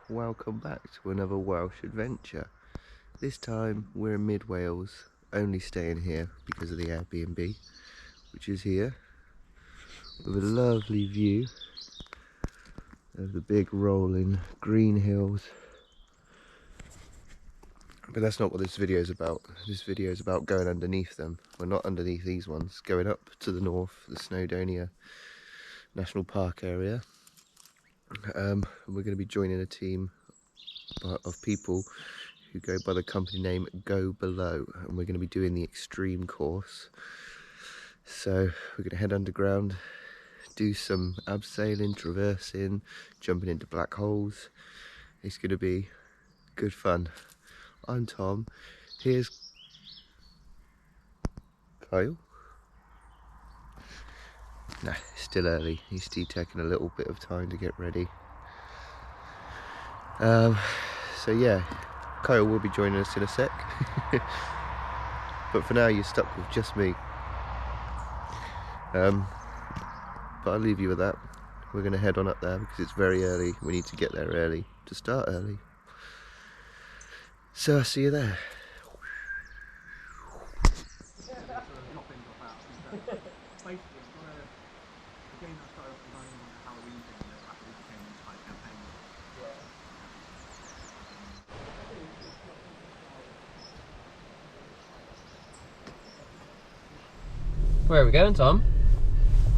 welcome back to another Welsh adventure. This time we're in mid Wales, only staying here because of the Airbnb, which is here, with a lovely view of the big rolling green hills. But that's not what this video is about. This video is about going underneath them. Well, not underneath these ones, going up to the north, the Snowdonia National Park area. And we're going to be joining a team of people who go by the company name Go Below, and we're going to be doing the extreme course. So we're going to head underground, do some abseiling, traversing, jumping into black holes. It's going to be good fun. I'm Tom. Here's Kyle. Nah, it's still early. He's still taking a little bit of time to get ready. So yeah, Kyle will be joining us in a sec. But for now you're stuck with just me. But I'll leave you with that. We're going to head on up there because it's very early. We need to get there early to start early. So I'll see you there. Where are we going, Tom?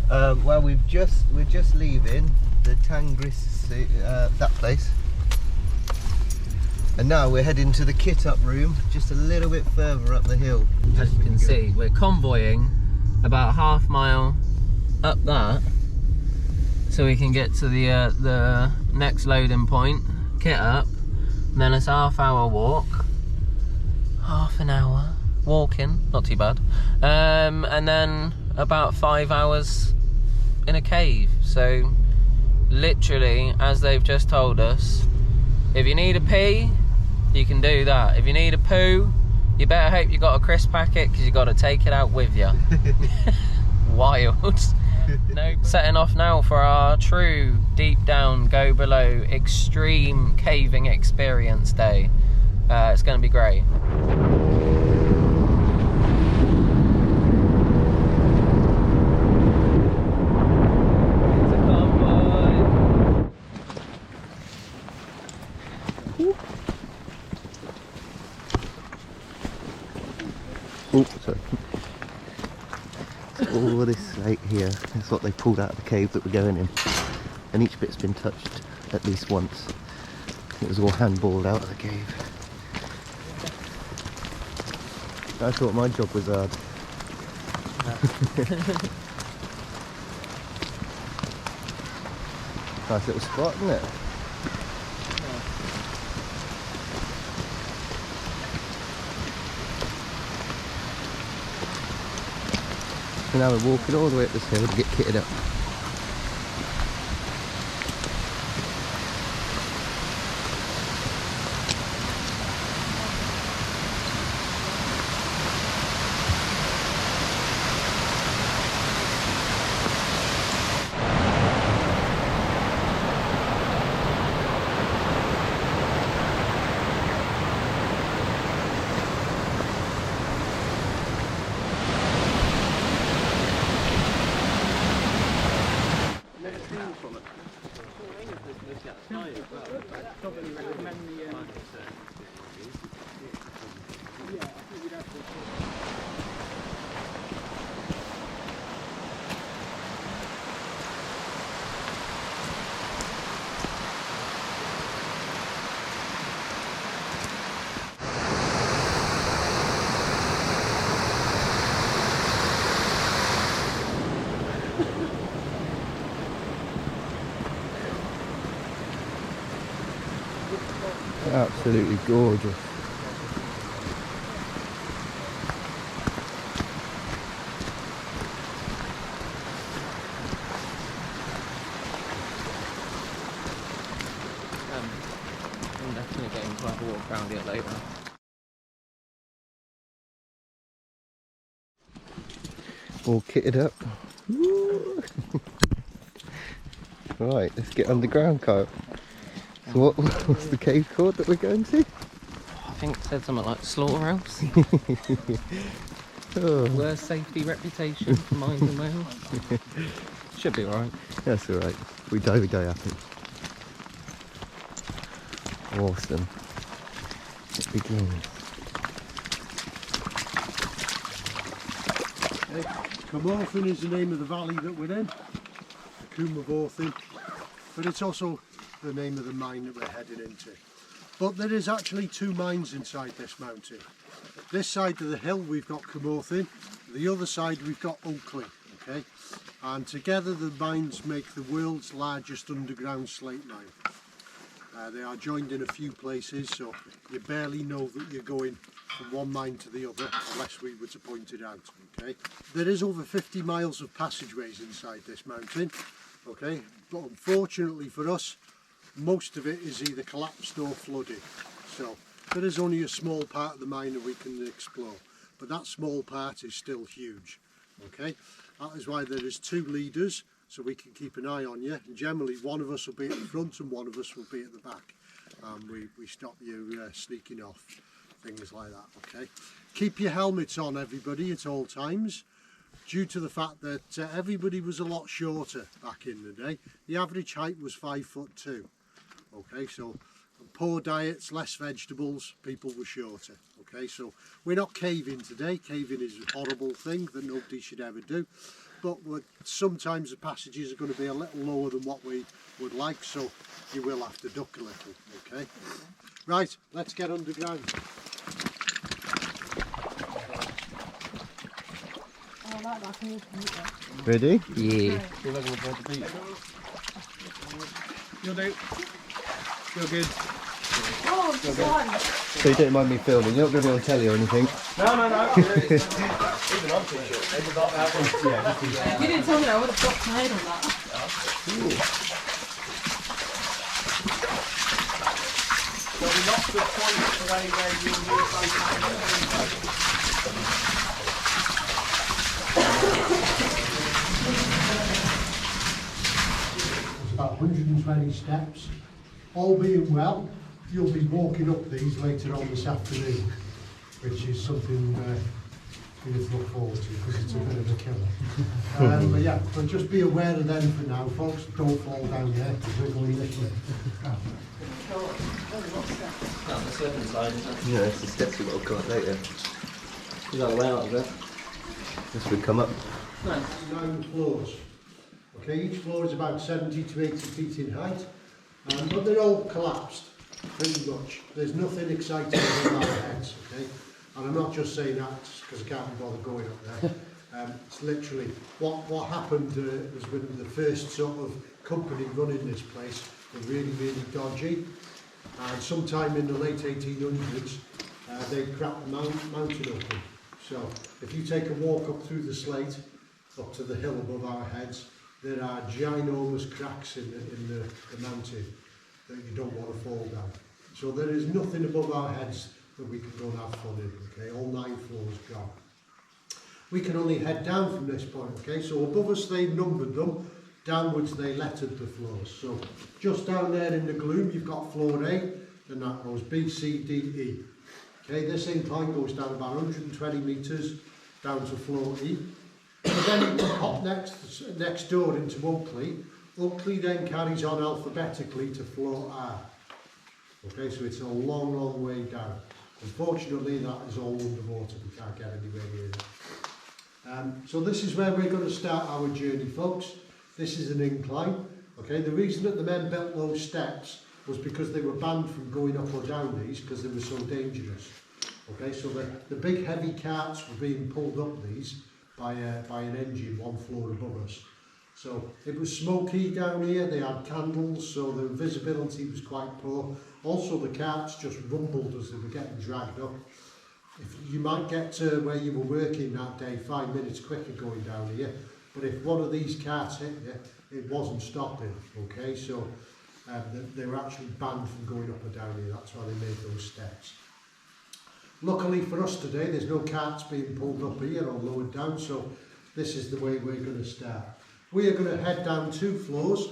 Well, we're just leaving the Tangris, that place, and now we're heading to the kit up room, just a little bit further up the hill. As you can see, we're convoying about half mile up that, so we can get to the next loading point, kit up, and then it's half hour walk, half an hour walking, not too bad, and then about 5 hours in a cave. So literally, as they've just told us, if you need a pee, you can do that. If you need a poo, you better hope you got a crisp packet, because you got to take it out with you. Wild. No, setting off now for our true deep down Go Below extreme caving experience day. It's going to be great. Oh, sorry. All this slate here is what they pulled out of the cave that we're going in, and each bit's been touched at least once. It was all handballed out of the cave. I thought my job was hard. Nice little spot, isn't it? And now we're walking all the way up this hill to get kitted up. Absolutely gorgeous. I'm definitely getting to have a walk around it later. All kitted up. Right, let's get underground, Kyle. So what's the cave called that we're going to? I think it said something like slaughterhouse. Oh, Worst safety reputation for mines in Wales. Should be alright. that's alright. We die happy. Awesome. It begins. Carmarthen is the name of the valley that we're in, Carmarthen, but it's also the name of the mine that we're heading into. But there is actually two mines inside this mountain. This side of the hill we've got Carmarthen, the other side we've got Oakley, okay? And together the mines make the world's largest underground slate mine. They are joined in a few places, so you barely know that you're going from one mine to the other unless we were to point it out, okay? There is over 50 miles of passageways inside this mountain, okay? But unfortunately for us, most of it is either collapsed or flooded. So there is only a small part of the mine that we can explore, but that small part is still huge, okay? That is why there is two leaders, so we can keep an eye on you, and generally one of us will be at the front and one of us will be at the back. We stop you sneaking off, things like that, okay? Keep your helmets on, everybody, at all times, due to the fact that everybody was a lot shorter back in the day. The average height was 5'2", okay? So poor diets, less vegetables, people were shorter, okay? So we're not caving today. Caving is a horrible thing that nobody should ever do, but sometimes the passages are going to be a little lower than what we would like, so you will have to duck a little, okay? Right, let's get underground. Ready? Yeah. You'll do. You're good. Oh, fun. So you don't mind me filming, you're not going to be on telly or anything? You didn't tell me I would have got tired on that. There'll be lots of points for anywhere you'll It's about 120 steps. All being well, you'll be walking up these later on this afternoon, which is something we have to look forward to because it's a bit of a killer. But yeah, but just be aware of them for now, folks. Don't fall down there because we're going this way. That's the serpent slide, isn't it? Yeah, it's the steps we've got to go up later. Is that the way out of it? This would come up. No. 9 floors. Okay, each floor is about 70 to 80 feet in height, but they're all collapsed, pretty much. There's nothing exciting about our heads, okay? And I'm not just saying that because I can't be bothered going up there. It's literally, what happened was when the first sort of company running this place were really, really dodgy. And sometime in the late 1800s, they cracked the mountain open. So if you take a walk up through the slate, up to the hill above our heads, there are ginormous cracks in the mountain that you don't want to fall down. So there is nothing above our heads that we can go and have fun in, okay? All 9 floors gone. We can only head down from this point, okay? So above us they numbered them, downwards they lettered the floors. So just down there in the gloom you've got floor A, then that goes B, C, D, E. Okay, this incline goes down about 120 metres down to floor E. But then you can hop next door into Oakley. Oakley then carries on alphabetically to floor R. Okay, so it's a long, long way down. Unfortunately, that is all underwater. We can't get anywhere near it. So this is where we're going to start our journey, folks. This is an incline. Okay, the reason that the men built those steps was because they were banned from going up or down these because they were so dangerous. Okay, so the big heavy carts were being pulled up these by an engine 1 floor above us. So it was smoky down here, they had candles, so the visibility was quite poor. Also the carts just rumbled as they were getting dragged up. If you might get to where you were working that day 5 minutes quicker going down here, but if one of these carts hit you, it wasn't stopping, okay? So they were actually banned from going up or down here, that's why they made those steps. Luckily for us today, there's no carts being pulled up here or lowered down, so this is the way we're going to start. We are going to head down 2 floors,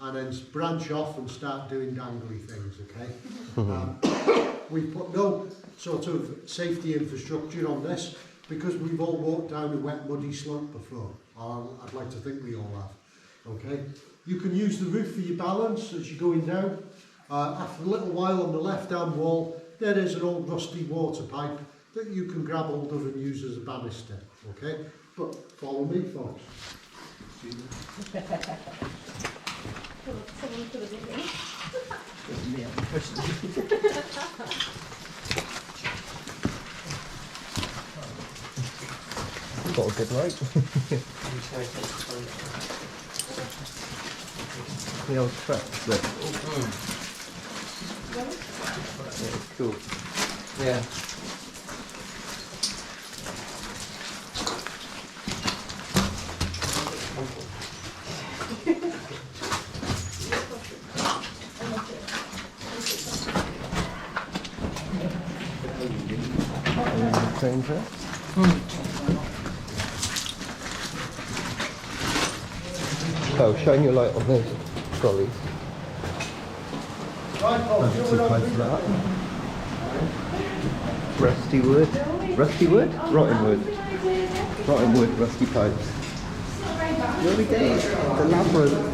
and then branch off and start doing dangly things, okay? We've put no sort of safety infrastructure on this because we've all walked down a wet muddy slope before. I'd like to think we all have, okay? You can use the roof for your balance as you're going down. After a little while on the left hand wall, there is an old rusty water pipe that you can grab hold of and use as a banister, okay? But follow me, folks. Someone could have been me. Got a good light. The old tracks there. Yeah, it's cool. Yeah. Same track. Oh, shine your light on those trolleys. Right, folks, Too close to that. Rusty wood. Rusty wood? Rotten wood. Rotten wood, rusty pipes. Where are we going? The labyrinth.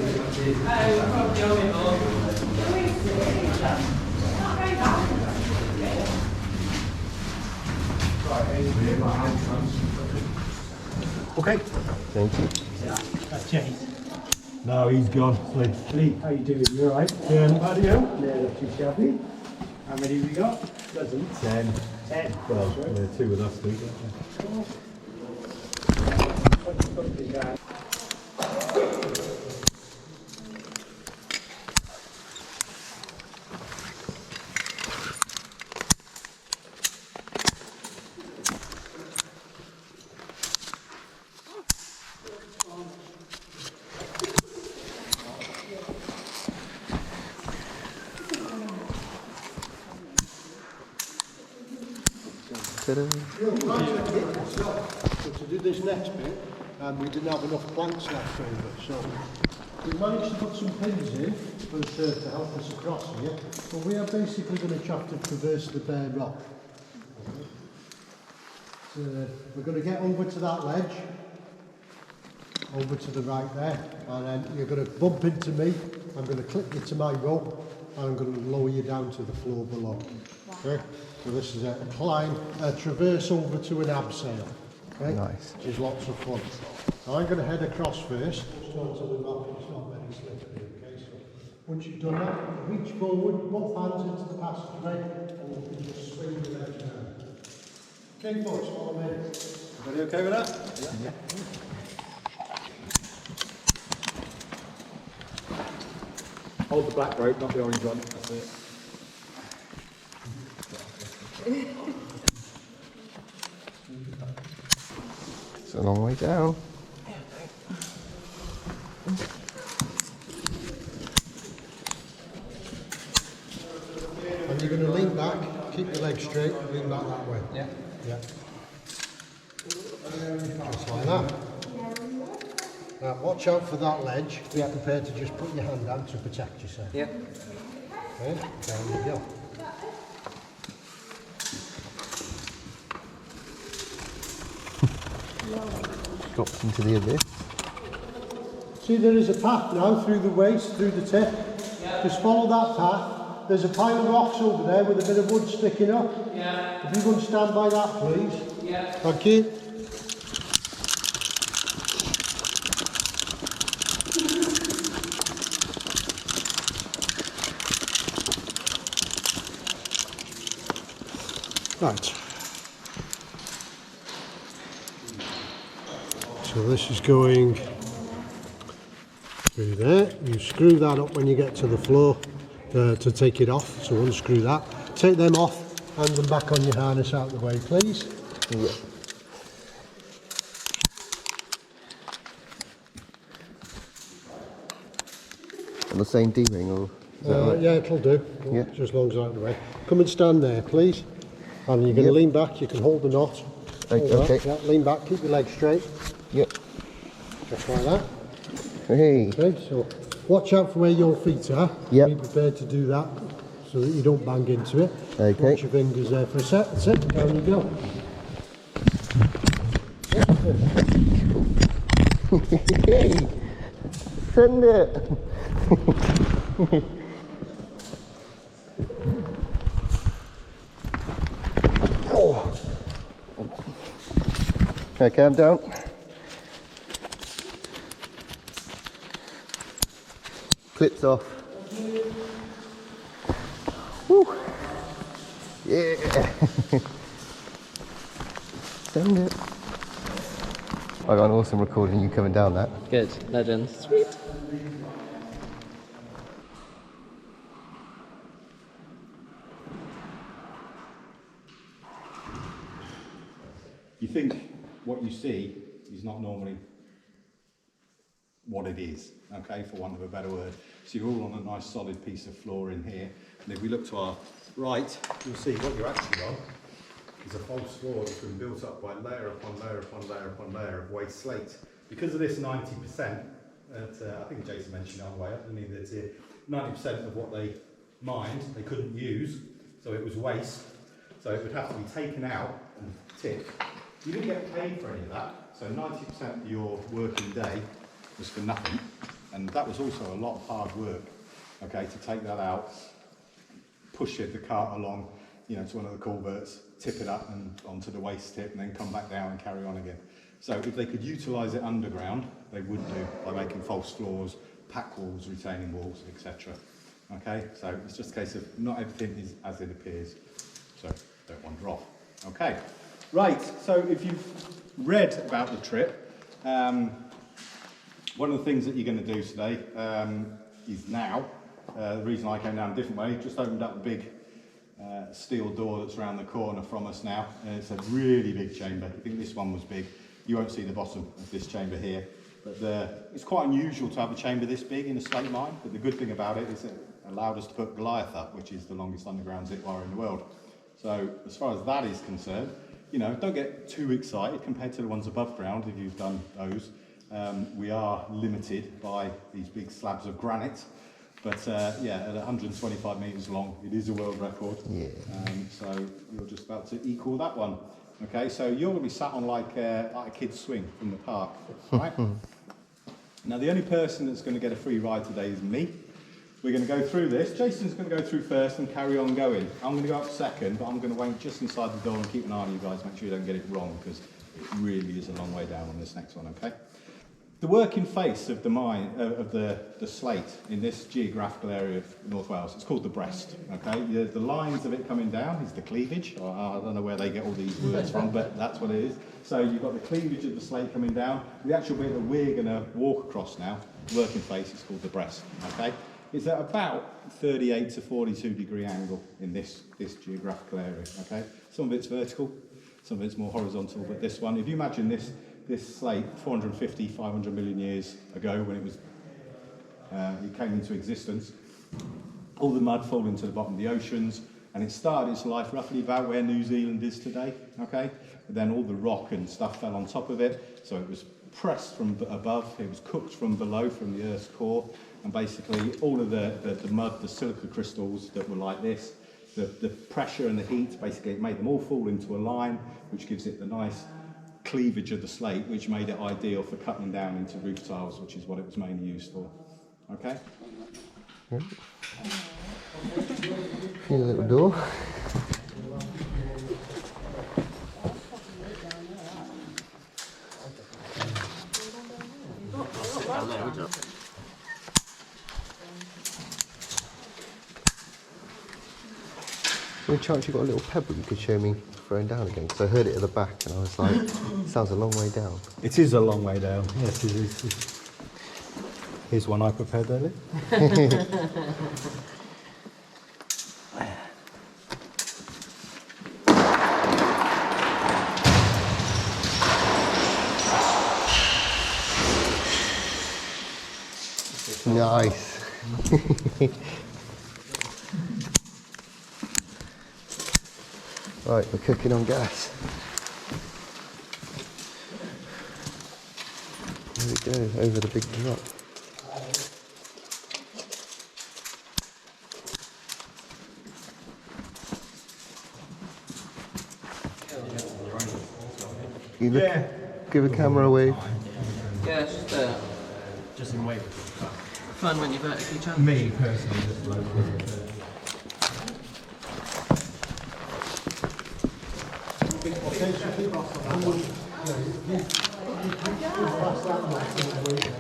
Okay. Thank you. That's Jay. No, he's gone. Lee, how you doing? You alright? Yeah, not bad, you? Yeah, not too shabby. How many have we got? Dozen. 10. 10. Well, two with us, too. So to do this next bit, we didn't have enough planks left over, so we managed to put some pins in for to help us across here, but we are basically going to have to traverse the bare rock. So we're going to get over to that ledge, over to the right there, and then you're going to bump into me, I'm going to clip you to my rope, and I'm going to lower you down to the floor below. Okay? So this is a climb, a traverse over to an abseil. Okay? Nice. Which is lots of fun. So I'm going to head across first, just onto the rock, it's not very slippery, okay? So once you've done that, reach forward, both hands into the passageway, and you can just swing the legs down. Okay, folks, follow me. Everybody okay with that? Yeah. Hold the black rope, not the orange one. That's it. It's a long way down. And you're going to lean back, keep your legs straight, lean back that way. Yeah. Yeah. Just like that. Now watch out for that ledge. Be prepared to just put your hand down to protect yourself. Yeah. Okay, down you go. Drops into the abyss. See, there is a path now through the waist, through the tip. Yeah. Just follow that path. There's a pile of rocks over there with a bit of wood sticking up. Yeah. If you can stand by that, please. Yeah. Thank you. Right. So this is going through there. You screw that up when you get to the floor to take it off. So unscrew that. Take them off, hand them back on your harness out of the way, please. Yeah. And the same D-ring, or is that right? Yeah, it'll do. Yeah. Just as long as it's out of the way. Come and stand there, please. And you're going to lean back. You can hold the knot. Hold Okay. that. Yeah, lean back. Keep your legs straight. Yep. Just like that. Hey. Okay, so watch out for where your feet are. Yep. Be prepared to do that so that you don't bang into it. Okay. Watch your fingers there for a sec. That's it. Down you go. Send it. Oh. Okay, I'm down. Clips off. Woo. Yeah. Send it. I got an awesome recording of you coming down that. Good, legend. Sweet. You think what you see is not normally what it is, okay, for want of a better word. So you're all on a nice solid piece of floor in here, and if we look to our right, you'll see what you're actually on is a false floor that's been built up by layer upon layer upon layer upon layer of waste slate. Because of this 90%, I think Jason mentioned on the way up, didn't he, that 90% of what they mined they couldn't use, so it was waste, so it would have to be taken out and tipped. You didn't get paid for any of that, so 90% of your working day was for nothing, and that was also a lot of hard work, okay, to take that out, push the cart along, you know, to one of the culverts, tip it up and onto the waste tip, and then come back down and carry on again. So if they could utilise it underground, they would do, by making false floors, pack walls, retaining walls, etc. Okay, so it's just a case of not everything is as it appears, so don't wander off. Okay. Right, so if you've read about the trip, one of the things that you're going to do today is now, the reason I came down a different way, just opened up the big steel door that's around the corner from us now, and it's a really big chamber. I think this one was big. You won't see the bottom of this chamber here, but it's quite unusual to have a chamber this big in a slate mine, but the good thing about it is it allowed us to put Goliath up, which is the longest underground zip wire in the world. So as far as that is concerned, you know, don't get too excited compared to the ones above ground if you've done those. We are limited by these big slabs of granite, but yeah, at 125 metres long, it is a world record. Yeah. So you're just about to equal that one. Okay, so you're going to be sat on like a kid's swing from the park, right? Now the only person that's going to get a free ride today is me. We're going to go through this. Jason's going to go through first and carry on going. I'm going to go up second, but I'm going to wait just inside the door and keep an eye on you guys, make sure you don't get it wrong, because it really is a long way down on this next one, okay? The working face of the mine, of the slate in this geographical area of North Wales, it's called the breast, okay? The lines of it coming down is the cleavage. I don't know where they get all these words from, but that's what it is. So you've got the cleavage of the slate coming down. The actual bit that we're going to walk across now, the working face, is called the breast, okay? It's at about 38 to 42 degree angle in this geographical area, okay? Some of it's vertical, some of it's more horizontal, but this one, if you imagine this slate 450, 500 million years ago when it came into existence, all the mud falling to the bottom of the oceans, and it started its life roughly about where New Zealand is today, okay? But then all the rock and stuff fell on top of it, so it was pressed from above, it was cooked from below, from the Earth's core, and basically all of the mud, the silica crystals that were like this, the pressure and the heat, basically it made them all fall into a line, which gives it the nice cleavage of the slate, which made it ideal for cutting down into roof tiles, which is what it was mainly used for. Okay? Feel a little door. Any chance you got a little pebble you could show me throwing down again? Because I heard it at the back and I was like, sounds a long way down. It is a long way down, yes, it is. Here's one I prepared earlier. Nice. Right, we're cooking on gas. There we go, over the big drop. You look, Yeah. give a camera a wave. Yeah, it's Just in wait. fun when you're vertically challenged. Me personally, just local. Okay, so keep off the hand. You pass that much in the way there.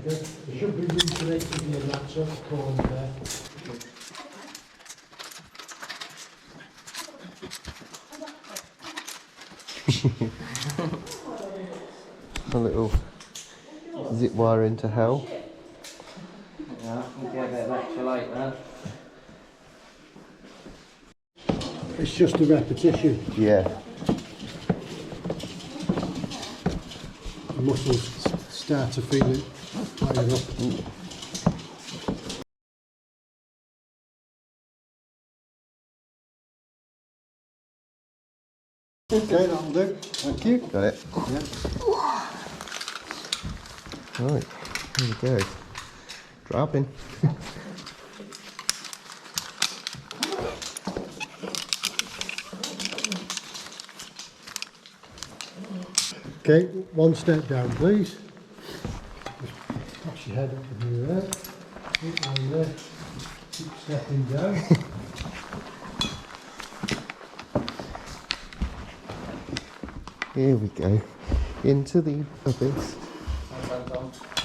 There should be room for 8 of you in that sort of corner there. A little zip wire into hell. Yeah, we'll get a bit of electrolyte there. It's just a repetition. Yeah. The muscles start to feel it higher up. Okay, that'll do. Thank you. Got it. Yeah. Right, here we go. Dropping. Okay, one step down, please. Just pass your head up and there. Keep down there. Keep stepping down. Here we go. Into the abyss.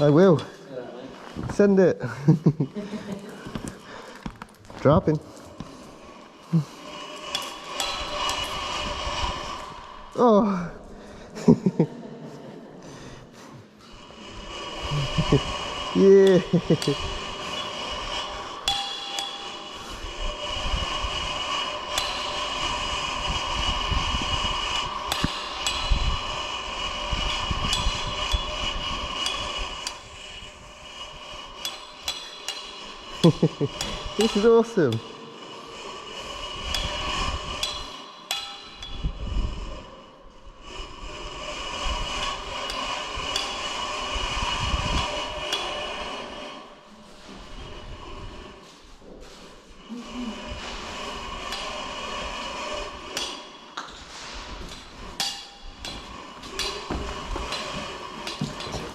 I will. Send it. Dropping. Oh. Yeah. This is awesome.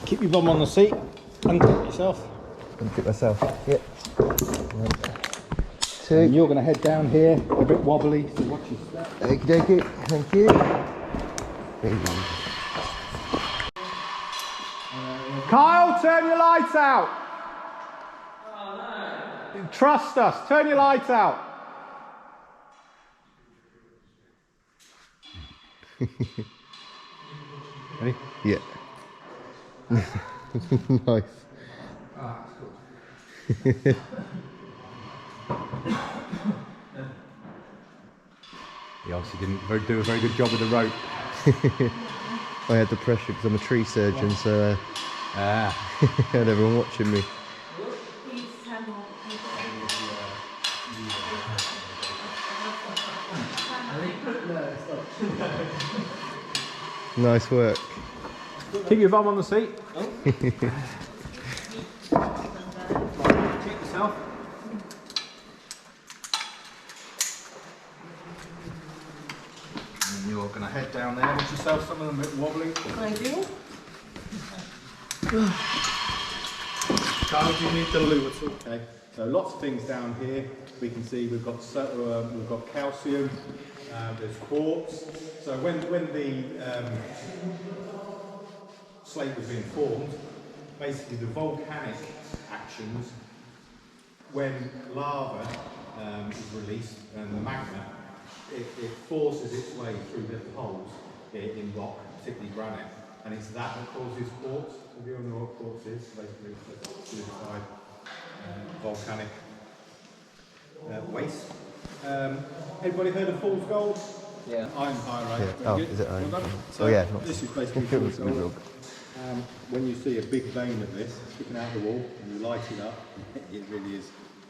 Keep your bum on the seat and tip yourself. I'll pick myself. Yep. One, And two. you're going to head down here, a bit wobbly, so watch your step. Okie dokie. Thank you. Kyle, turn your lights out. Trust us, turn your lights out. Ready? Yeah. Nice. He obviously didn't do a very good job with the rope. I had the pressure because I'm a tree surgeon, so I had everyone watching me. Nice work. Keep your bum on the seat. Keep yourself. And you're going to head down there. Watch yourself, some of them a bit wobbly. I do. Carl, do you need the loo at all? Okay. So lots of things down here. We can see we've got calcium. There's quartz. So when the slate was being formed, basically the volcanic actions, when lava is released and the magma, it forces its way through little holes in rock, particularly granite, and it's that causes quartz. So we all know what quartz is, basically it's solidified volcanic waste. Everybody heard of fool's gold? Yeah. Iron pyrite. Yeah. Very Oh, good. is it iron? Well done. Oh, yeah, not- This is basically It was fool's gold. gold. When you see a big vein of this sticking out of the wall and you light it up, it really is,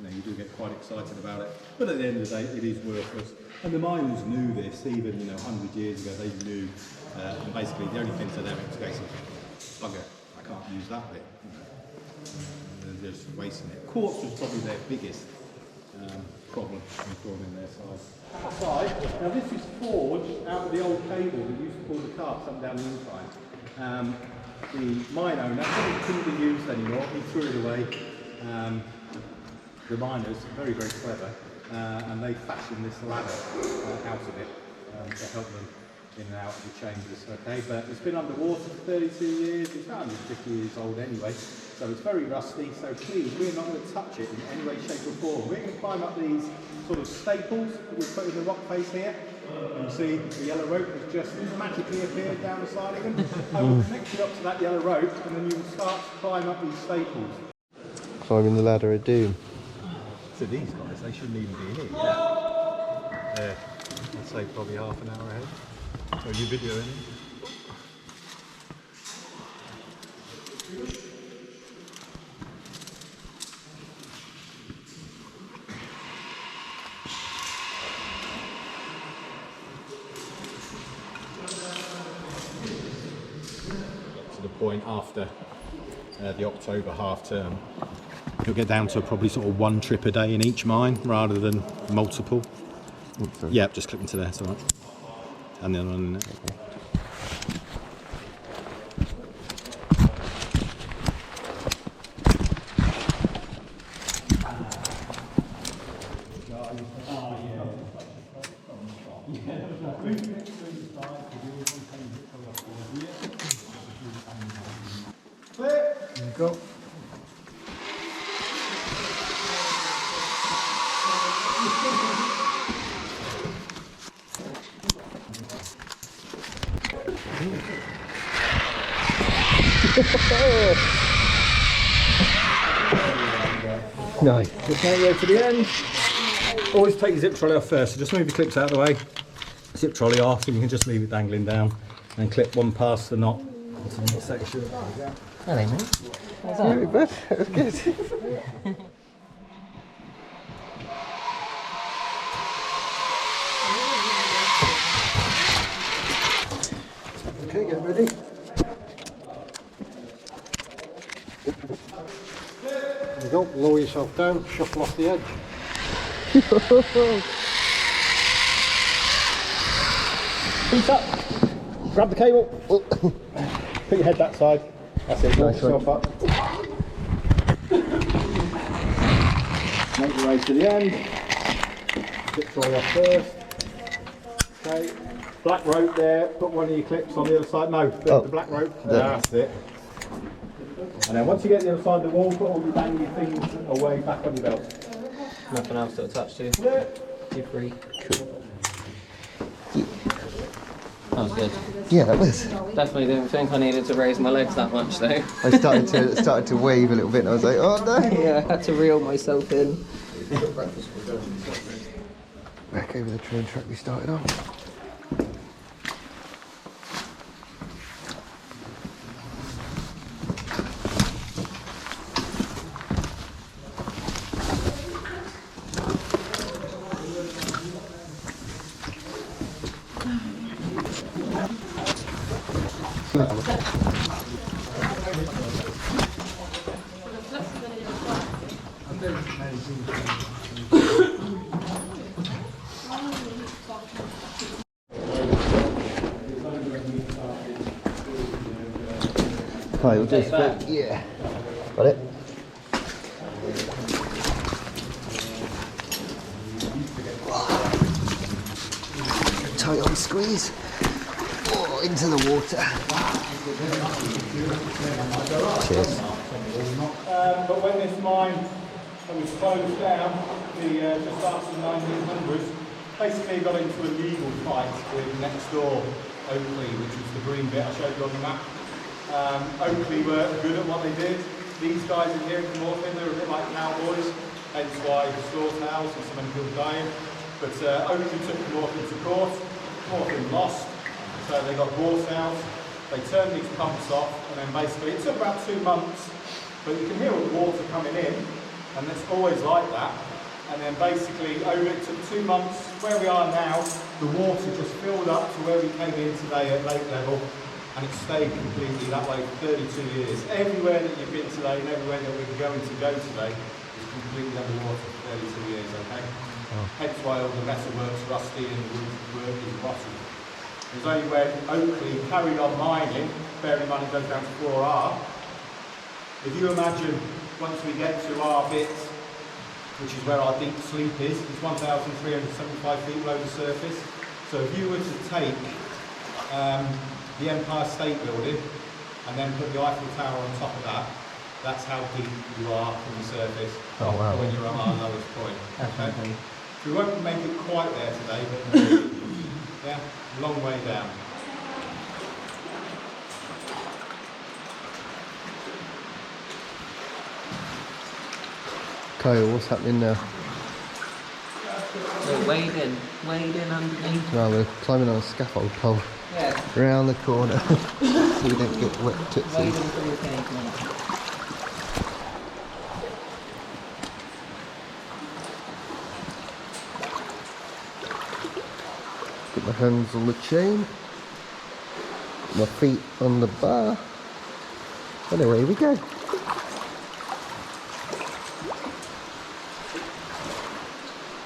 you do get quite excited about it. But at the end of the day, it is worthless. And the miners knew this, even 100 years ago, they knew. And basically, the only thing to them is basically, bugger, I can't use that bit. They're just wasting it. Quartz was probably their biggest problem installing their side. Outside, now this is forged out of the old cable that used to pull the carts up and down the incline. The mine owner couldn't be used anymore, he threw it away. The miners, very, very clever, and they fashioned this ladder out of it to help them in and out of the chambers, okay? But it's been underwater for 32 years, it's about 150 years old anyway, so it's very rusty, so please, we're not going to touch it in any way, shape or form. We're going to climb up these sort of staples that we put in the rock face here. You can see the yellow rope has just magically appeared down the side of them. I will connect you up to that yellow rope and then you will start to climb up these staples. Climbing the ladder of doom. So these guys, they shouldn't even be in here yet. I'd say probably half an hour ahead. So you videoing? To the point after the October half term, you'll get down to probably sort of one trip a day in each mine rather than multiple. Okay. Yeah, just click into there, it's alright. And the other one. Okay. There you go. Nice. Just make your way to the end. Always take your zip trolley off first, so just move your clips out of the way. Zip trolley off, and you can just leave it dangling down. And clip one past the knot into the knot section. Hello, mate. How's that? Really bad. That was good. Okay, get ready. There you go, lower yourself down, shuffle off the edge. Feet up, grab the cable, put your head that side, that's it, walk yourself up. Make your way to the end, zip trolley off first. Okay, black rope there, put one of your clips on the other side, no, the black rope, that's it. And then once you get to the other side of the wall, put all your dangly things away back on your belt. Nothing else to attach to. Yeah. You're free. Cool. That was good. Yeah, that was. Definitely didn't think I needed to raise my legs that much though. I started to wave a little bit and I was like, oh no. Yeah, I had to reel myself in. Back over the train track we started on. Hi, we'll just yeah. Got it. Tight on squeeze. Oh, into the water. Cheers. But when this mine was closed down, just after the 1900s, basically got into a legal fight with next door Oakley, which was the green bit I showed you on the map. Oakley were good at what they did. These guys in here in Carmarthen, they were a bit like cowboys, hence why the slaughterhouse and so many people dying. But Oakley took Carmarthen to court. Carmarthen lost, so they got bought out. They turned these pumps off, and then basically it took about 2 months, but you can hear all the water coming in, and it's always like that. And then basically over it took 2 months. Where we are now, the water just filled up to where we came in today at lake level, and it stayed completely that way for 32 years. Everywhere that you've been today and everywhere that we're going to go today is completely underwater for 32 years, okay? Hence why all the metalwork's rusty and the woodwork is rotten. It was only when Oakley carried on mining, bearing in mind it goes down to 4R. If you imagine, once we get to our bit, which is where our deep sleep is, it's 1,375 feet below the surface. So if you were to take the Empire State Building and then put the Eiffel Tower on top of that, that's how deep you are from the surface when you're at our lowest point. Okay? So we won't make it quite there today, but yeah, long way down. Kyle, what's happening now? We're wading underneath. No, we're climbing on a scaffold pole Yeah, around the corner so we don't get wet wading tootsies. through the pavement. Put my hands on the chain, my feet on the bar, and away we go.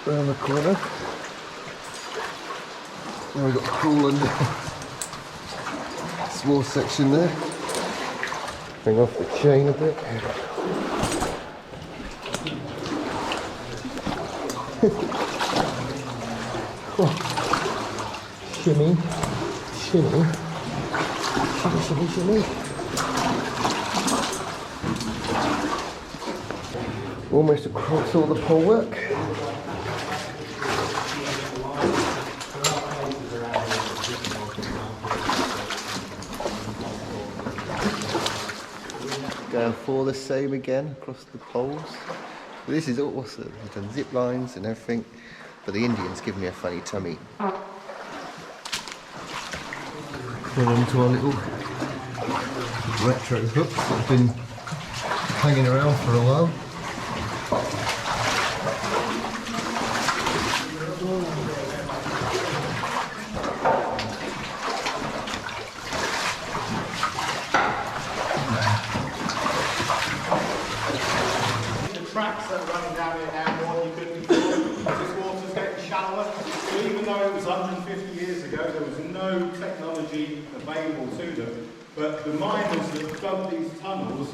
Around the corner. Now we've got to crawl under a small section there. Bring off the chain a bit. Shimmy, shimmy, shimmy, shimmy, shimmy. Almost across all the pole work. Going for the same again across the poles. This is awesome. We've done zip lines and everything, but the Indians give me a funny tummy. Put onto our little retro hooks that have been hanging around for a while. Tracks that are running down here now more than you could before. This water's getting shallower. So even though it was 150 years ago, there was no technology available to them. But the miners that dug these tunnels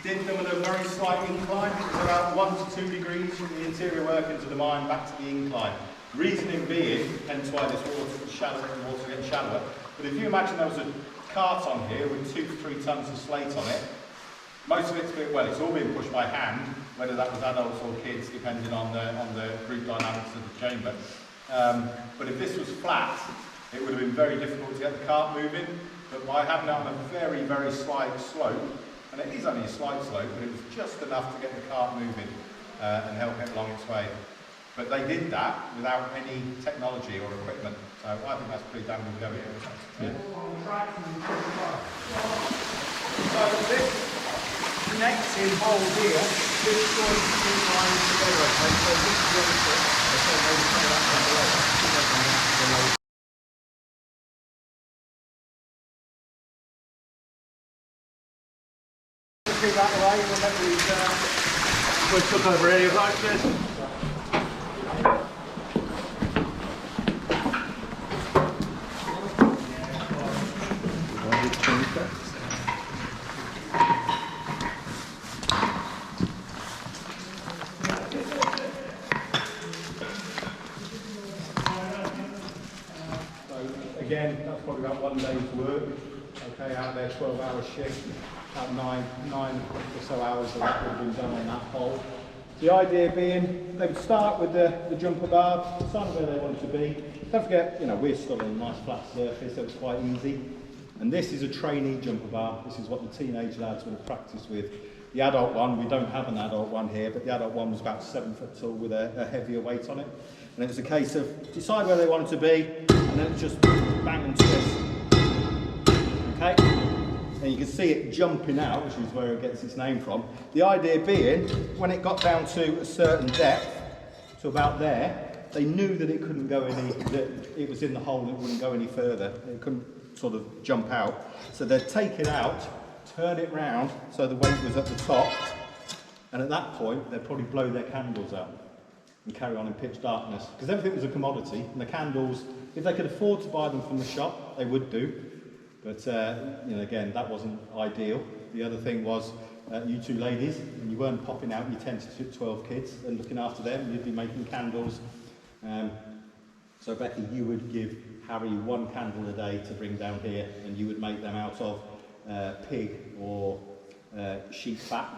did them at a very slight incline. It was about 1 to 2 degrees from the interior workings of the mine back to the incline. Reasoning being, hence why this water was shallower and water getting shallower. But if you imagine there was a cart on here with 2 to 3 tons of slate on it, most of it's it's all being pushed by hand, whether that was adults or kids, depending on the group dynamics of the chamber. But if this was flat, it would have been very difficult to get the cart moving. But by having it on a very, very slight slope, and it is only a slight slope, but it was just enough to get the cart moving and help it along its way. But they did that without any technology or equipment. So I think that's pretty damn good going. Yeah. So this connecting hole here, this joins the two lines together, okay? So this joins it, okay, maybe say that down below. Keep that away, we'll let these, we'll took over here like this. Again, that's probably about 1 day's work. Okay, out there, 12-hour shift, about nine or so hours of that would have been done on that hole. The idea being, they would start with the jumper bar, decide where they want to be. Don't forget, you know, we're still on a nice flat surface, so it's quite easy. And this is a trainee jumper bar. This is what the teenage lads would have practiced with. The adult one, we don't have an adult one here, but the adult one was about 7 foot tall with a heavier weight on it. And it was a case of decide where they wanted to be, and then just bang and twist. Okay? And you can see it jumping out, which is where it gets its name from. The idea being, when it got down to a certain depth, to about there, they knew that it couldn't go any, that it was in the hole and it wouldn't go any further. It couldn't sort of jump out. So they'd take it out, turn it round so the weight was at the top, And at that point, they'd probably blow their candles out and carry on in pitch darkness. Because everything was a commodity, and the candles, if they could afford to buy them from the shop, they would do. But, you know, again, that wasn't ideal. The other thing was, you two ladies, and you weren't popping out your 10 to 12 kids and looking after them, you'd be making candles. So Becky, you would give Harry 1 candle a day to bring down here, and you would make them out of pig or sheep fat,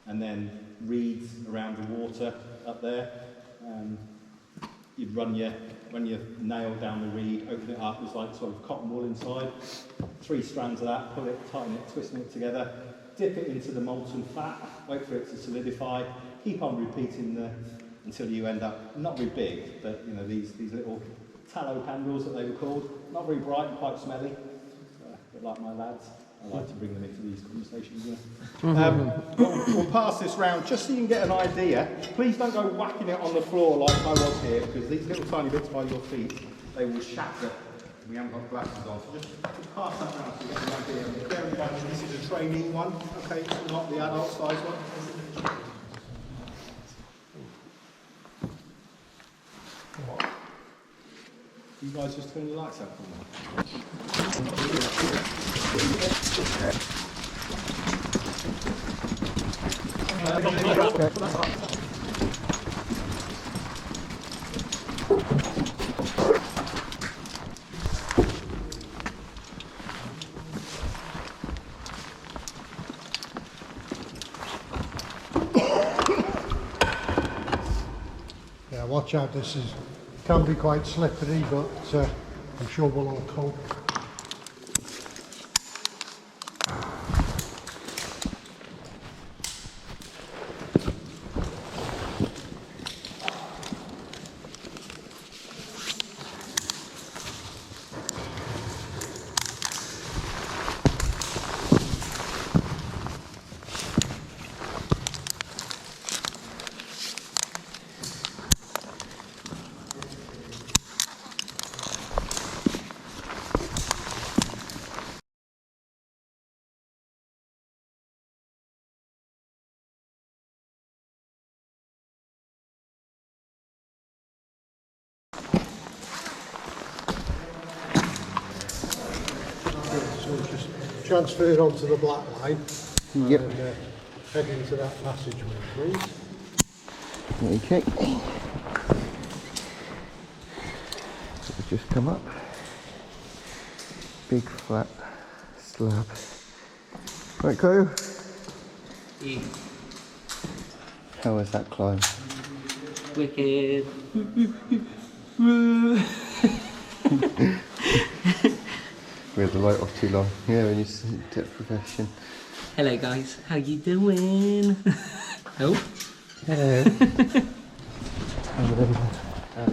and then reeds around the water up there. You'd run your nail down the reed, open it up, there's like sort of cotton wool inside, 3 strands of that, pull it, tighten it, twisting it together, dip it into the molten fat, wait for it to solidify, keep on repeating until you end up, not very big, but you know, these little tallow candles that they were called, not very bright and quite smelly, but like my lads, I like to bring them into these conversations. We'll pass this round just so you can get an idea. Please don't go whacking it on the floor like I was here, because these little tiny bits by your feet, they will shatter. We haven't got glasses on, so just pass that round so you get an idea. Bear in mind, this is a trainee one, okay, it's not the adult size one. You guys just turn your lights out for me. Yeah, watch out, this can be quite slippery, but I'm sure we'll all cope. So just transfer it onto the black line. Yep. And head into that passageway, please. Okay. So we just come up. Big flat slab. Right, Kyle? Yeah. How was that climb? Wicked. We had the light off too long. Yeah, when you sit at profession. Hello guys, how you doing? Oh. Hello.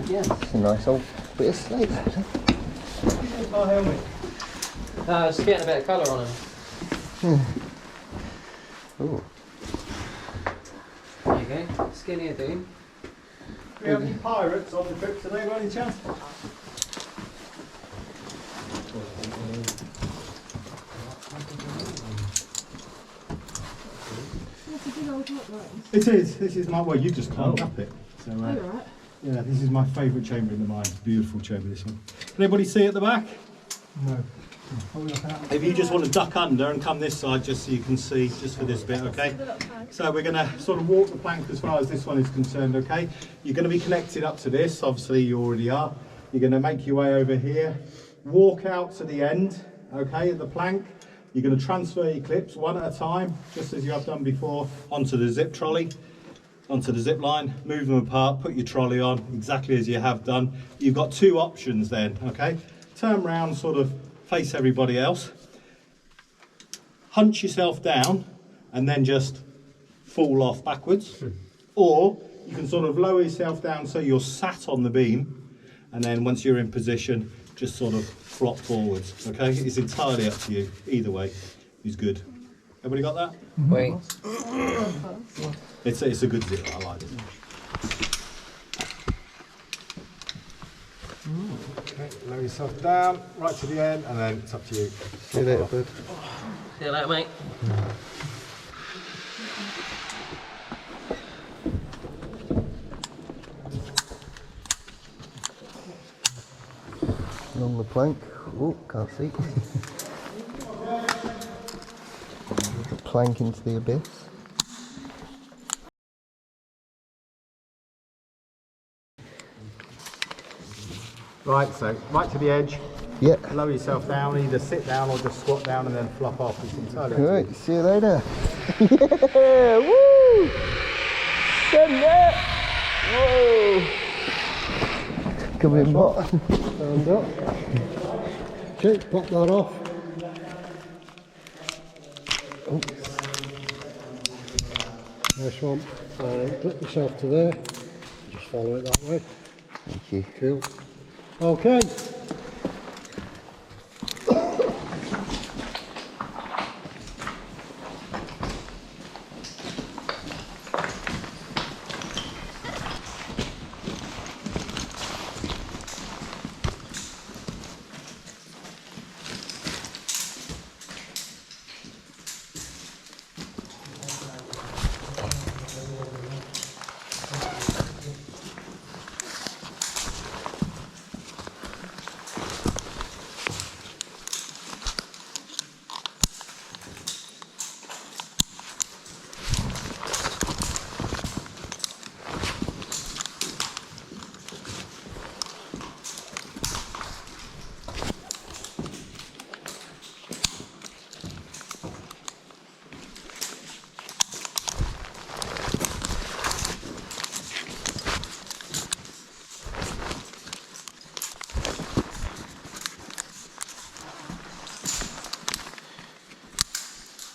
Yeah, it's a nice old bit of slate. My helmet. It's getting a bit of colour on him. Oh. There you go, skinnier dude. Do we have any pirates on the trip today by any chance? That's a big old rock, right? It is. This is my. Well, you just climbed up it. So, Oh, right. yeah, this is my favourite chamber in the mine. Beautiful chamber, this one. Can anybody see at the back? No. If you just want to duck under and come this side, just so you can see, just for this bit, okay? So we're going to sort of walk the plank as far as this one is concerned, okay? You're going to be connected up to this. Obviously, you already are. You're going to make your way over here, walk out to the end, okay, of the plank. You're going to transfer your clips one at a time, just as you have done before, onto the zip trolley, onto the zip line, move them apart, put your trolley on, exactly as you have done. You've got 2 options then, okay? Turn round, sort of face everybody else, hunch yourself down, and then just fall off backwards. Or you can sort of lower yourself down so you're sat on the beam, and then once you're in position, just sort of flop forwards, okay? It's entirely up to you. Either way is good. Everybody got that? Wait. It's a good zip, I like it. Okay, lower yourself down, right to the end, and then it's up to you. See you later, bud. See you later, mate. along the plank. Oh, can't see. Plank into the abyss. Right, so right to the edge. Yeah. Lower yourself down, either sit down or just squat down and then flop off. It's entirely up to you. Alright, see you later. Yeah, woo! Send it! Whoa! Coming hot. Stand up. Okay, pop that off. Oh. Nice one. Flip yourself to there. Just follow it that way. Thank you. Cool. Okay.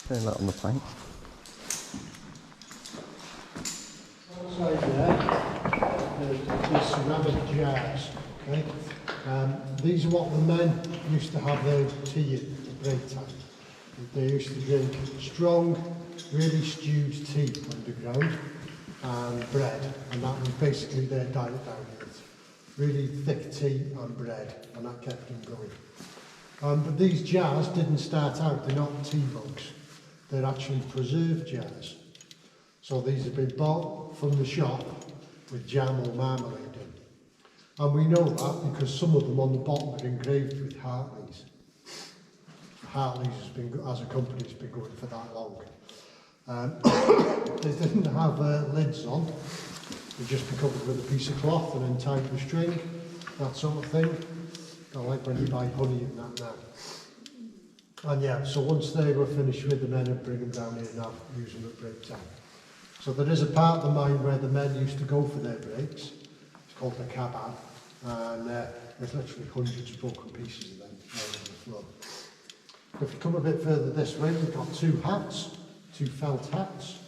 Very light on the plank. Outside there's ceramic jars. Okay. These are what the men used to have their tea at break time. They used to drink strong, really stewed tea underground and bread, and that was basically their diet down here. Really thick tea and bread, and that kept them going. But these jars didn't start out, they're not tea mugs. They're actually preserved jars. So these have been bought from the shop with jam or marmalade in. And we know that because some of them on the bottom are engraved with Hartley's. Hartley's has been, as a company, has been going for that long. They didn't have lids on. They just be covered with a piece of cloth and then tied with string, that sort of thing. Kind of like when you buy honey and that now. And yeah, so once they were finished with the men, would bring them down here and use them at break time. So there is a part of the mine where the men used to go for their breaks. It's called the cabin, and there's literally hundreds of broken pieces of them all over the floor. If you come a bit further this way, we've got two hats, two felt hats.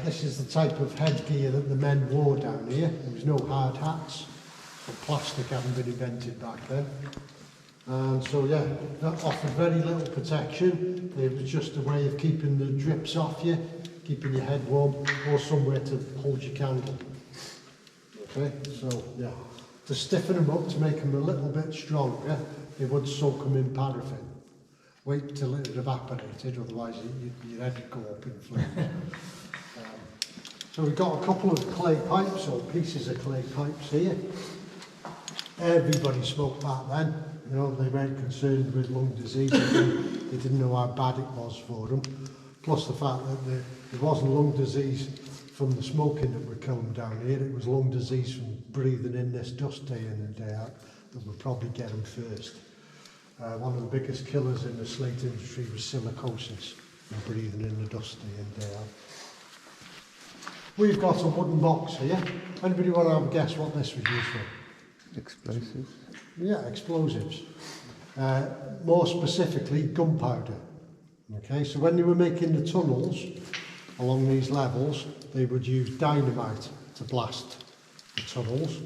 This is the type of headgear that the men wore down here. There was no hard hats, but plastic hadn't been invented back then. And so yeah, that offered very little protection. It was just a way of keeping the drips off you, keeping your head warm, or somewhere to hold your candle. Okay, so yeah, to stiffen them up, to make them a little bit stronger, they would soak them in paraffin. Wait till it evaporated, otherwise your head would go up in flames. So we've got a couple of clay pipes, or pieces of clay pipes here. Everybody smoked back then. You know, they weren't concerned with lung disease. They didn't know how bad it was for them. Plus the fact that there wasn't lung disease from the smoking that would kill them down here. It was lung disease from breathing in this dust day in and day out that would probably get them first. One of the biggest killers in the slate industry was silicosis, from breathing in the dust day in day out. We've got a wooden box here. Anybody want to have a guess what this was used for? Explosives. Yeah, explosives. More specifically, gunpowder. Okay, so when they were making the tunnels along these levels, they would use dynamite to blast the tunnels.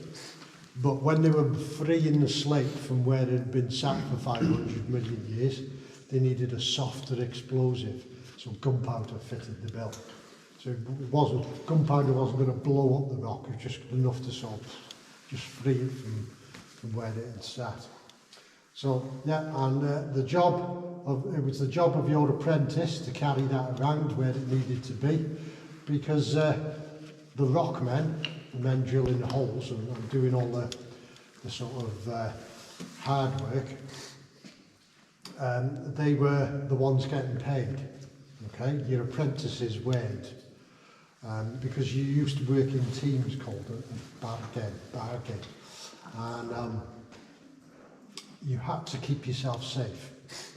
But when they were freeing the slate from where it had been sat for 500 million years, they needed a softer explosive. So gunpowder fitted the bill. So gunpowder wasn't going to blow up the rock, it was just enough to sort of just free it from where it had sat. So yeah, and it was the job of your apprentice to carry that around where it needed to be, because the rock men, the men drilling the holes and doing all the sort of hard work, they were the ones getting paid. Okay, your apprentices weren't, because you used to work in teams called a bargain, and you had to keep yourself safe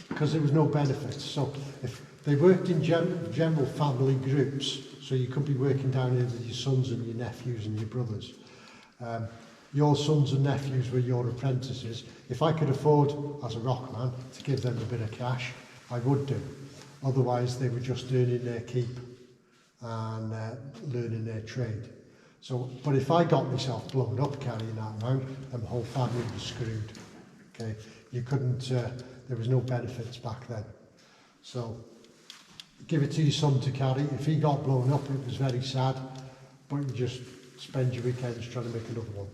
because there was no benefits. So if they worked in general family groups, so you could be working down here with your sons and your nephews and your brothers. Your sons and nephews were your apprentices. If I could afford, as a rockman, to give them a bit of cash, I would do. Otherwise, they were just earning their keep and learning their trade. So, but if I got myself blown up carrying that around, then the whole family was screwed. Okay, you couldn't. There was no benefits back then. So, give it to your son to carry. If he got blown up, it was very sad, but you just spend your weekends trying to make another one,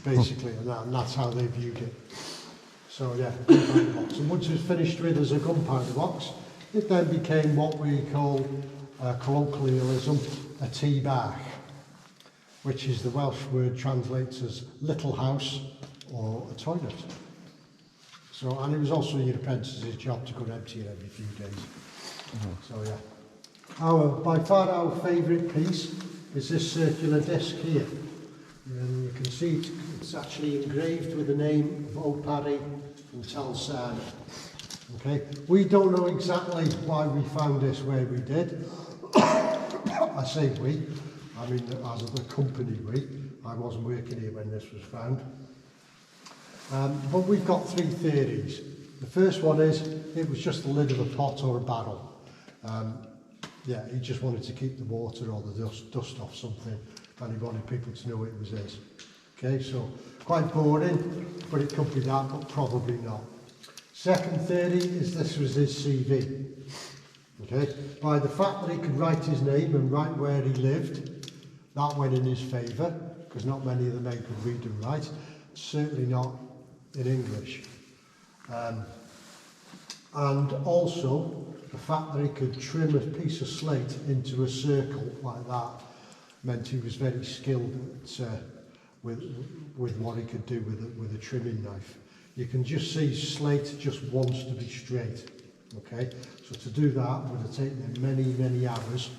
basically, and that's how they viewed it. So yeah, gunpowder box. And once it was finished with as a gunpowder box, it then became what we call colloquialism a tea bag, which is the Welsh word translates as little house or a toilet. So, and it was also your apprentice's job to go and empty it every few days. So yeah. By far our favourite piece is this circular disc here. And you can see it's actually engraved with the name of Old Paddy from Telsana. Okay, we don't know exactly why we found this where we did. I say we, I mean as of the company we. I wasn't working here when this was found. But we've got three theories. The first one is it was just the lid of a pot or a barrel. Yeah, he just wanted to keep the water or the dust off something, and he wanted people to know it was his. Okay, so quite boring, but it could be that, but probably not. Second theory is this was his CV. Okay, by the fact that he could write his name and write where he lived, that went in his favour, because not many of the men could read and write, certainly not in English. And also, the fact that he could trim a piece of slate into a circle like that meant he was very skilled at, with what he could do with a trimming knife. You can just see slate just wants to be straight. Okay, so to do that would have taken him many, many hours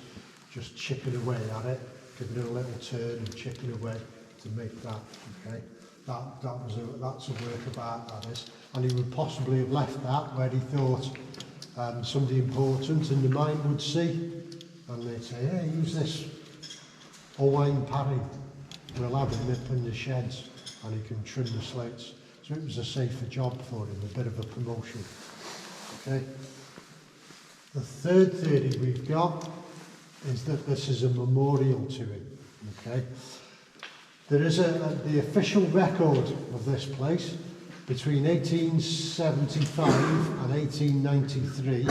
just chipping away at it, giving it a little turn and chipping away to make that. Okay, that's a work of art, that is. And he would possibly have left that where he thought somebody important in the mine would see, and they'd say, hey, who's this Owain Parry? We'll have him up in the sheds and he can trim the slates. So it was a safer job for him, a bit of a promotion. Okay. The third theory we've got is that this is a memorial to him. Okay. There is the official record of this place between 1875 and 1893.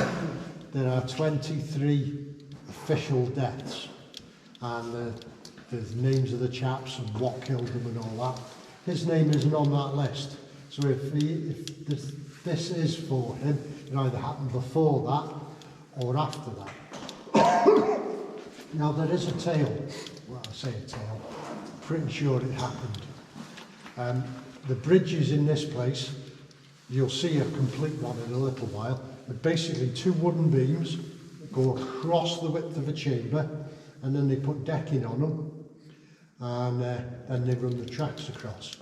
There are 23 official deaths, and the names of the chaps and what killed them and all that. His name isn't on that list. So if this is for him, it either happened before that or after that. Now there is a tale, well I say a tale, pretty sure it happened. The bridges in this place, you'll see a complete one in a little while, but basically two wooden beams go across the width of a chamber, and then they put decking on them, and then they run the tracks across.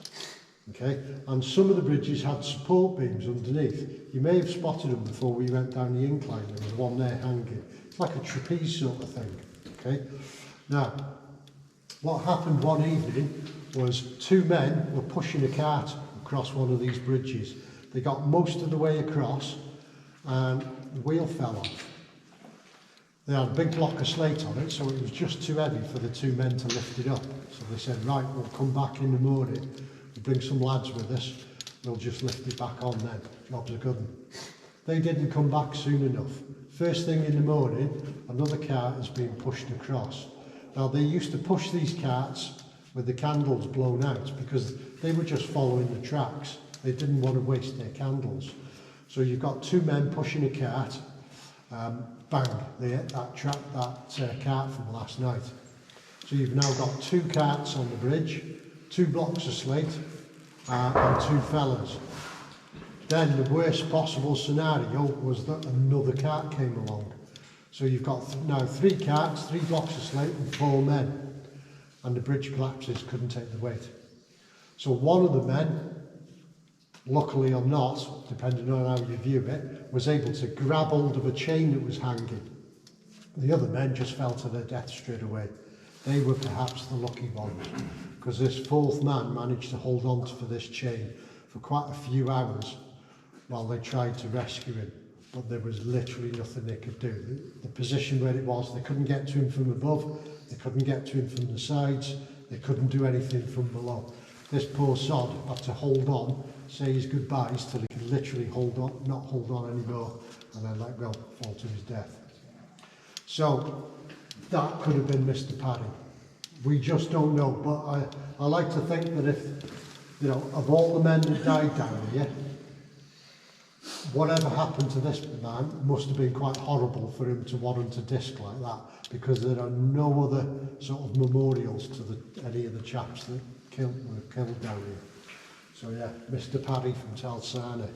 Okay, and some of the bridges had support beams underneath. You may have spotted them before we went down the incline. There was one there hanging. It's like a trapeze sort of thing. Okay, now what happened one evening was two men were pushing a cart across one of these bridges. They got most of the way across and the wheel fell off. They had a big block of slate on it, so it was just too heavy for the two men to lift it up. So they said, right, we'll come back in the morning, we'll bring some lads with us, we'll just lift it back on then. Job's a good one. They didn't come back soon enough. First thing in the morning, another cart is being pushed across. Now they used to push these carts with the candles blown out because they were just following the tracks. They didn't want to waste their candles. So you've got two men pushing a cart, bang, they hit that cart from last night. So you've now got two carts on the bridge, two blocks of slate, and 2 fellas. Then the worst possible scenario was that another cart came along. So you've got now 3 carts, 3 blocks of slate and 4 men. And the bridge collapses, couldn't take the weight. So one of the men, luckily or not, depending on how you view it, was able to grab hold of a chain that was hanging. The other men just fell to their death straight away. They were perhaps the lucky ones, because this 4th man managed to hold on to this chain for quite a few hours while they tried to rescue him. But there was literally nothing they could do. The position where it was, they couldn't get to him from above, they couldn't get to him from the sides, they couldn't do anything from below. This poor sod had to hold on, say his goodbyes till he could literally hold on, not hold on anymore, and then let go, fall to his death. So that could have been Mr. Paddy. We just don't know, but I like to think that if, you know, of all the men that died down here, whatever happened to this man must have been quite horrible for him to warrant a disc like that, because there are no other sort of memorials to any of the chaps that were killed down here. So yeah, Mr. Paddy from Talsana.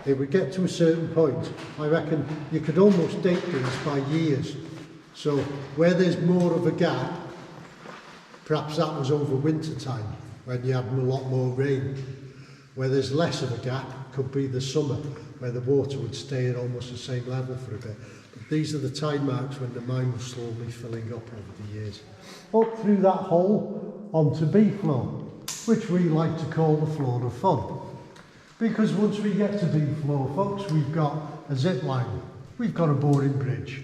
It would get to a certain point, I reckon you could almost date things by years. So where there's more of a gap, perhaps that was over winter time when you had a lot more rain. Where there's less of a gap, could be the summer, where the water would stay at almost the same level for a bit. But these are the tide marks when the mine was slowly filling up over the years. Up through that hole onto B floor, which we like to call the floor of fun. Because once we get to B floor, folks, we've got a zip line, we've got a boarding bridge,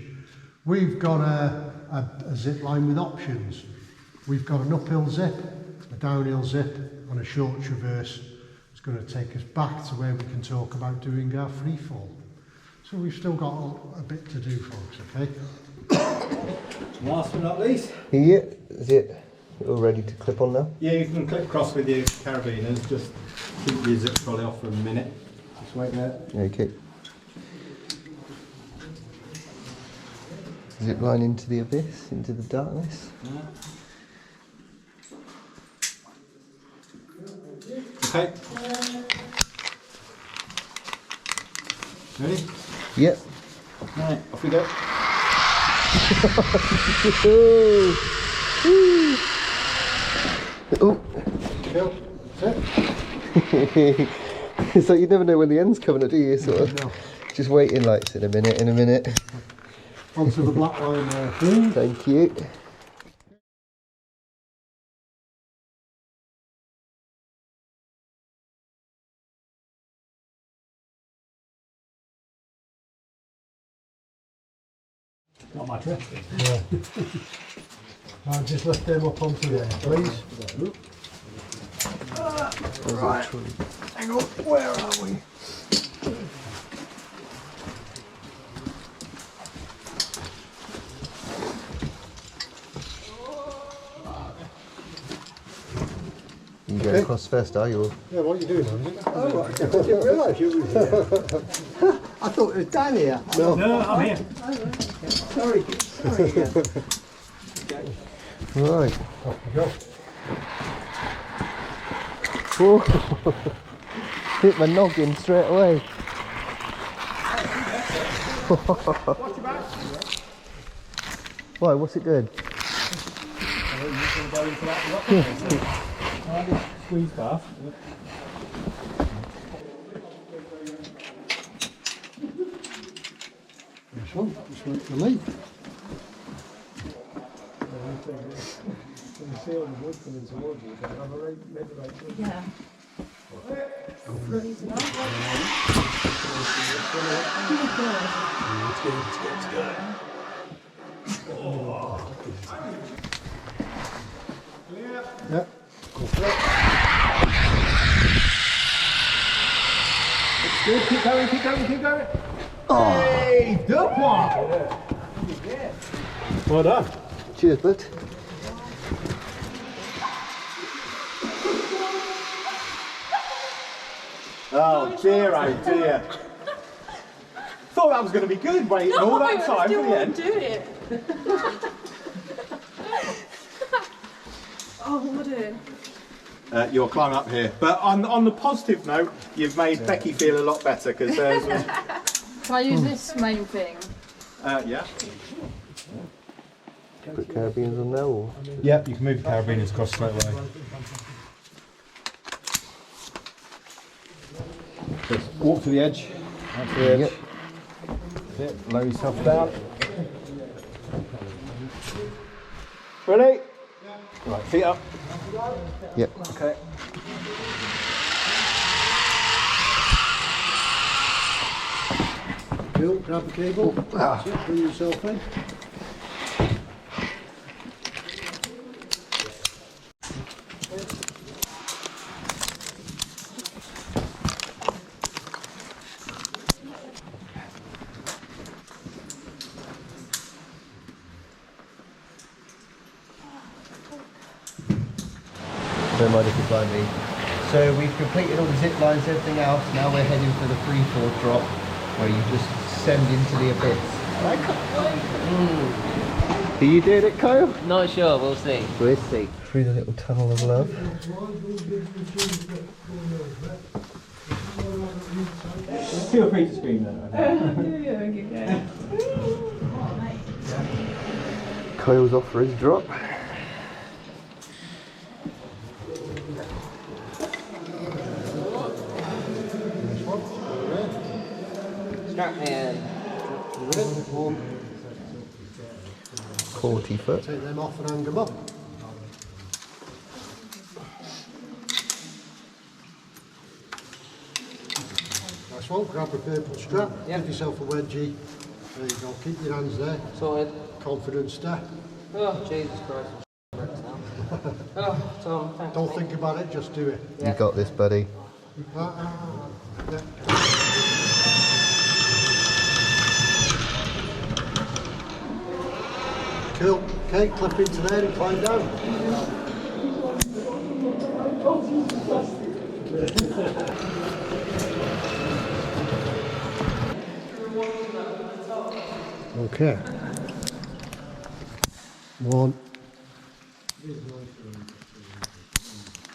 we've got a zip line with options, we've got an uphill zip, a downhill zip, and a short traverse. It's going to take us back to where we can talk about doing our free fall. So we've still got a bit to do, folks, okay? Last but not least. Yeah, is it all ready to clip on now? Yeah, you can clip across with your carabiners, just keep your zip trolley off for a minute. Just wait there. Okay. Zip line into the abyss, into the darkness. Okay. Ready? Yep. Right, off we go. Oh. Go. Sit. It's like you never know when the end's coming, do you? Sort of. No. Just waiting like in a minute. Onto the black line there, please. Thank you. Not much, yeah. Yeah. Now just lift them up onto there, please. Right. Hang on, where are we? You go across first, are you? Yeah, what are you doing, Andy? Oh, right. I didn't realise you was here. I thought it was down here. No. No, I'm here. Sorry. Right. Off we go. Whoa. Hit my noggin straight away. Why, what's it doing? Squeeze bath. This one, just went to leak. Yeah. Yeah. Good, keep going. Hey, good one. Well done. Cheers, bud. Oh dear, oh dear. Thought that was going to be good, waiting all that time for the end. Do it. Oh, what a... you'll climb up here. But on the positive note, you've made Becky feel a lot better because hers was... Can I use this main thing? Yeah. Put carabiners on there, or? Yep, you can move the carabiners across straight away. Just walk to the edge. Out to the edge. Yep. That's it. Lower yourself down. Ready? Right, feet up. Yep. Okay. Cool, grab the cable. That's it, bring yourself in. Don't mind if you find me. So we've completed all the zip lines, everything else. Now we're heading for the free fall drop, where you just send into the abyss. Are you doing it, Kyle? Not sure, we'll see. We'll see. Through the little tunnel of love. Feel free to scream though. Kyle's off for his drop. Strap me in. 40 foot. Take them off and hang them up. Nice one, grab the purple strap, give yourself a wedgie. There you go, keep your hands there. Sorted. Confident step. Oh, Jesus Christ. Oh, Tom, thanks. Don't mate. think about it, just do it. You got this, buddy. Yeah. Cool. Okay, clip into there and climb down. Okay. 1,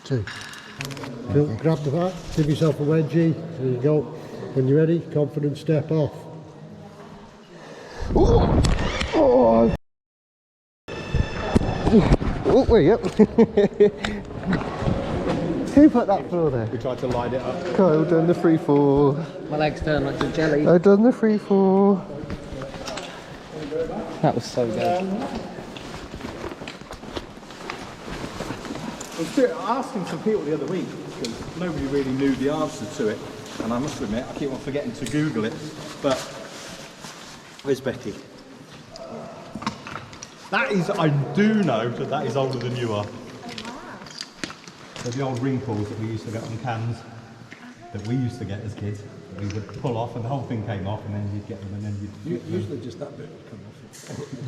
2. Cool. Grab the back, give yourself a wedgie. There you go. When you're ready, confident step off. Oh, wait, yep. Who put that floor there? We tried to line it up. Kyle done the free fall. My legs turn like a jelly. I've done the free fall. That was so good. I was asking some people the other week because nobody really knew the answer to it, and I must admit I keep on forgetting to Google it. But where's Becky? That is, I do know that is older than you are. So the old wrinkles that we used to get on cans, that we used to get as kids, we would pull off and the whole thing came off, and then you'd get them, and then you'd. Usually just that bit would come off.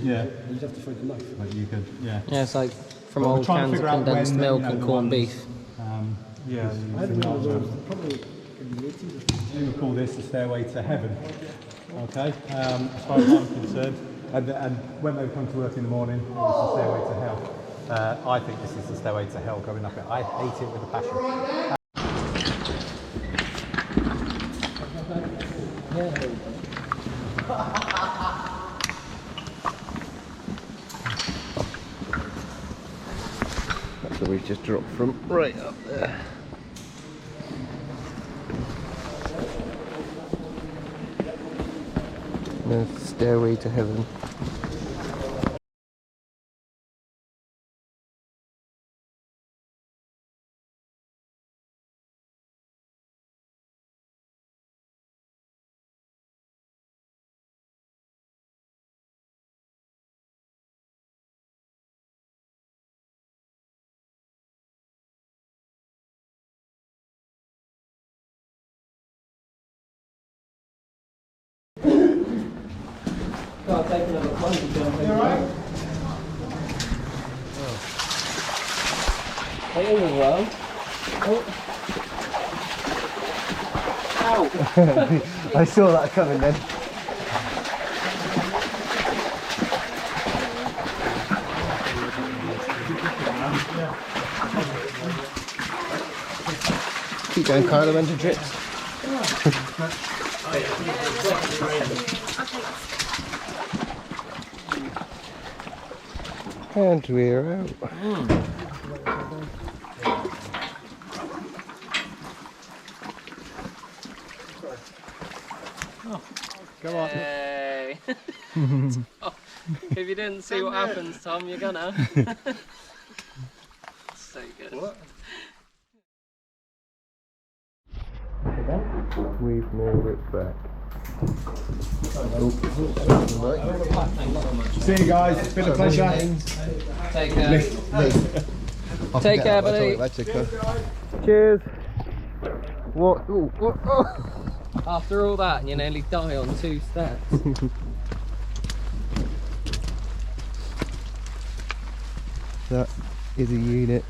Yeah. You'd have to find a knife. But you could, yeah. Yeah, it's like from Well, we're old trying to cans of figure out condensed when, milk you know, and the corned ones- beef. Yeah. I had one of those probably in the 80s. We would call this the stairway to heaven. Okay, as far as I'm concerned, and when they come to work in the morning, it was the stairway to hell. I think this is the stairway to hell going up it. I hate it with a passion. That's where we've just dropped from, right up there. The stairway to heaven. Can't take another plunge jump. You alright? Take it as well. Ow! I saw that coming then. Going Kylo under drips. And we're out. Come on. Hey. If you didn't see what happens, Tom, you're gonna. So good. What? We've made it back. See you guys, it's been a pleasure. Take care. Take care, buddy. Cheers. What? Ooh, what? Oh. After all that, you nearly die on 2 steps. That is a unit.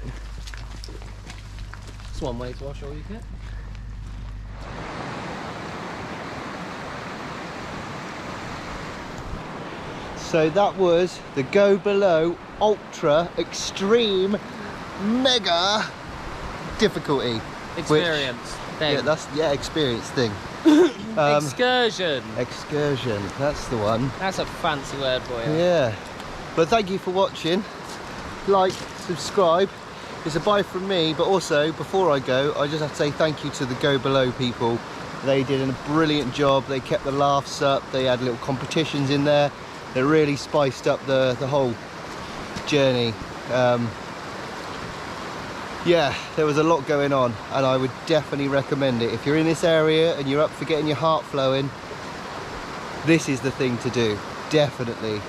It's one way to wash all your kit. So that was the Go Below Ultra Extreme Mega Difficulty. Experience thing. Yeah, that's experience thing. Excursion. Excursion, that's the one. That's a fancy word for you. Yeah. But thank you for watching. Like, subscribe. It's a bye from me, but also before I go, I just have to say thank you to the Go Below people. They did a brilliant job. They kept the laughs up. They had little competitions in there. They really spiced up the whole journey. Yeah, there was a lot going on, and I would definitely recommend it. If you're in this area and you're up for getting your heart flowing, this is the thing to do, definitely.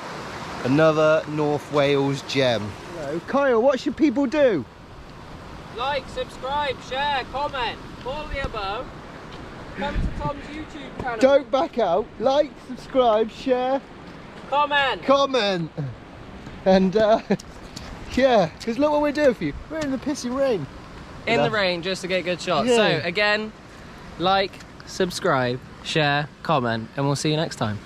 Another North Wales gem. Hello, Kyle, what should people do? Like, subscribe, share, comment, all the above. Come to Tom's YouTube channel. Don't back out. Like, subscribe, share, comment. And yeah, because look what we're doing for you. We're in the pissing rain. In the rain, just to get good shots. Yeah. So again, like, subscribe, share, comment, and we'll see you next time.